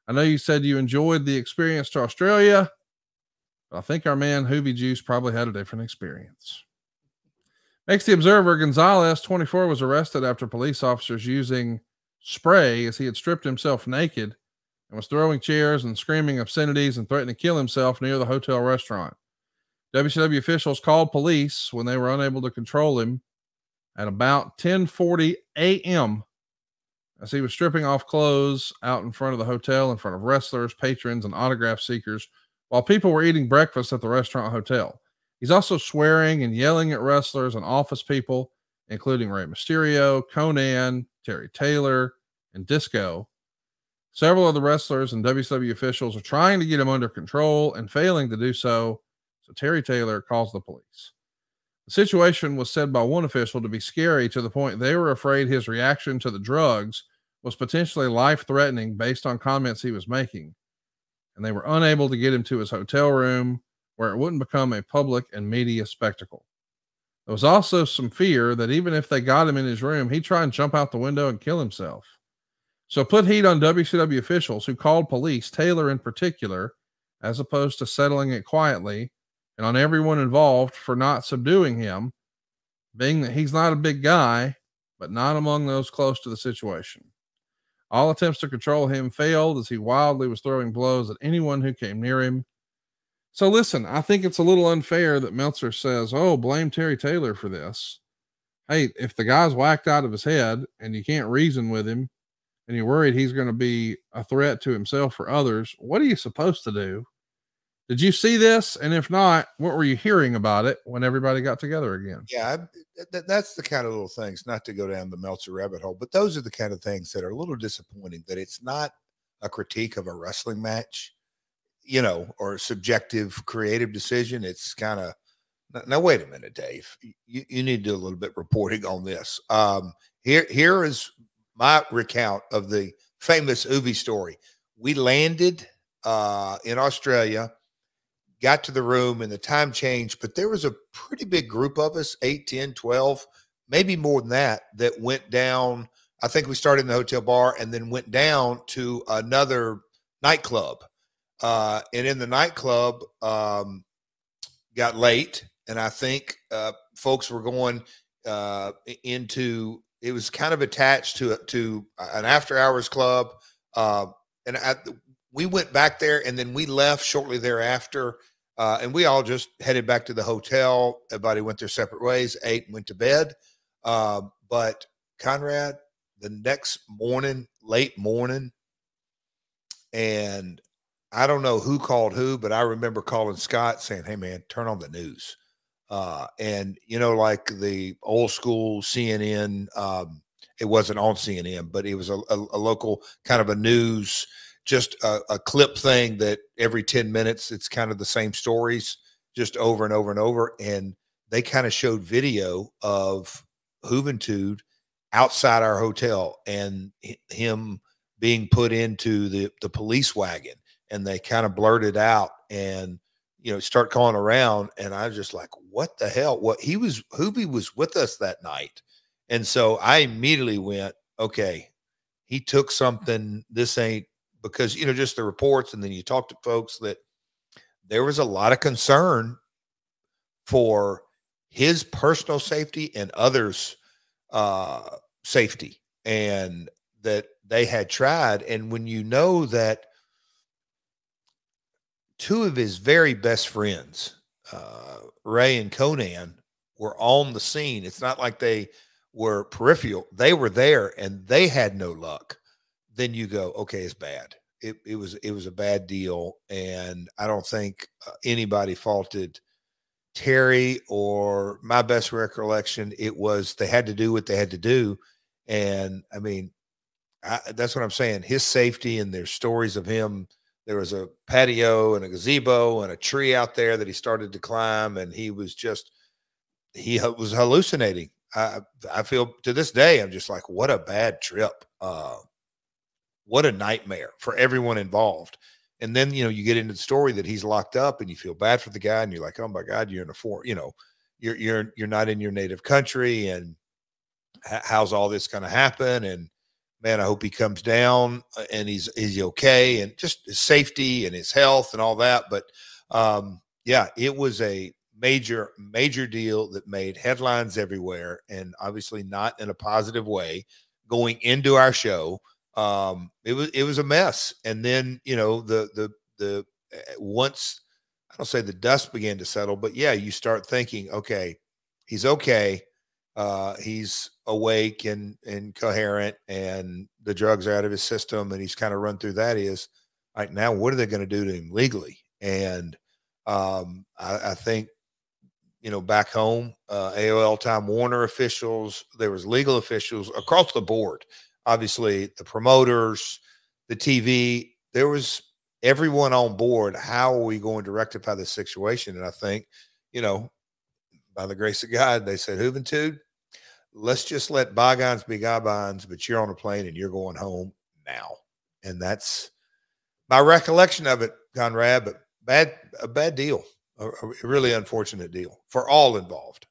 I know you said you enjoyed the experience to Australia, but I think our man Hoovy Juice probably had a different experience. Makes the Observer, Gonzalez, 24, was arrested after police officers using spray as he had stripped himself naked and was throwing chairs and screaming obscenities and threatening to kill himself near the hotel restaurant. WCW officials called police when they were unable to control him at about 10:40 a.m. as he was stripping off clothes out in front of the hotel in front of wrestlers, patrons, and autograph seekers while people were eating breakfast at the restaurant hotel. He's also swearing and yelling at wrestlers and office people, including Rey Mysterio, Conan, Terry Taylor, and Disco. Several of the wrestlers and WCW officials are trying to get him under control and failing to do so, so Terry Taylor calls the police. The situation was said by one official to be scary to the point they were afraid his reaction to the drugs was potentially life-threatening based on comments he was making, and they were unable to get him to his hotel room where it wouldn't become a public and media spectacle. There was also some fear that even if they got him in his room, he'd try and jump out the window and kill himself. So put heat on WCW officials who called police, Taylor in particular, as opposed to settling it quietly, and on everyone involved for not subduing him, being that he's not a big guy, but not among those close to the situation. All attempts to control him failed as he wildly was throwing blows at anyone who came near him. So listen, I think it's a little unfair that Meltzer says, oh, blame Terry Taylor for this. Hey, if the guy's whacked out of his head and you can't reason with him and you're worried he's going to be a threat to himself or others, what are you supposed to do? Did you see this? And if not, what were you hearing about it when everybody got together again? Yeah, that's the kind of little things, not to go down the Meltzer rabbit hole, but those are the kind of things that are a little disappointing, that it's not a critique of a wrestling match, or a subjective creative decision. It's kind of, now wait a minute, Dave, you need to do a little bit reporting on this. Here is my recount of the famous Uvi story. We landed in Australia, got to the room, and the time changed, but there was a pretty big group of us, 8, 10, 12, maybe more than that went down. I think we started in the hotel bar and then went down to another nightclub. And in the nightclub, got late, and I think folks were going into, it was kind of attached to an after hours club. We went back there, and then we left shortly thereafter. And we all just headed back to the hotel. Everybody went their separate ways, ate, and went to bed. But Conrad, the next morning, late morning, and I don't know who called who, but I remember calling Scott saying, hey, man, turn on the news. And, like the old school CNN, it wasn't on CNN, but it was a local kind of a news, just a clip thing that every 10 minutes, it's kind of the same stories just over and over and over. And they kind of showed video of Juventud outside our hotel and him being put into the police wagon. And they kind of blurted out and, start calling around. And I was just like, what the hell? Hoovy was with us that night. And so I immediately went, okay, he took something. This ain't, because, just the reports. And then you talk to folks that there was a lot of concern for his personal safety and others' safety, and that they had tried. And when you know that two of his very best friends, Ray and Conan, were on the scene, it's not like they were peripheral. They were there and they had no luck. Then you go, okay, it's bad. It was a bad deal. And I don't think anybody faulted Terry, or my best recollection, it was they had to do what they had to do. And I mean, that's what I'm saying. His safety, and there's stories of him. There was a patio and a gazebo and a tree out there that he started to climb, and he was hallucinating. I feel to this day, I'm just like, what a bad trip. What a nightmare for everyone involved. And then, you get into the story that he's locked up, and you feel bad for the guy, and you're like, oh my God, you're in you're not in your native country. And how's all this going to happen? And man, I hope he comes down and he's okay, and just his safety and his health and all that. But yeah, it was a major deal that made headlines everywhere, and obviously not in a positive way going into our show. It was a mess. And then, you know, the once, I don't say the dust began to settle, but yeah, you start thinking, okay, he's okay. He's awake and coherent, and the drugs are out of his system, and he's kind of run through that. Is right now, what are they going to do to him legally? And I think, you know, back home, AOL Time Warner officials, there was legal officials across the board. Obviously, the promoters, the TV, there was everyone on board. How are we going to rectify this situation? And I think, you know, by the grace of God, they said, Juventud, let's just let bygones be bygones, but you're on a plane and you're going home now. And that's my recollection of it, Conrad, but a bad deal, a really unfortunate deal for all involved.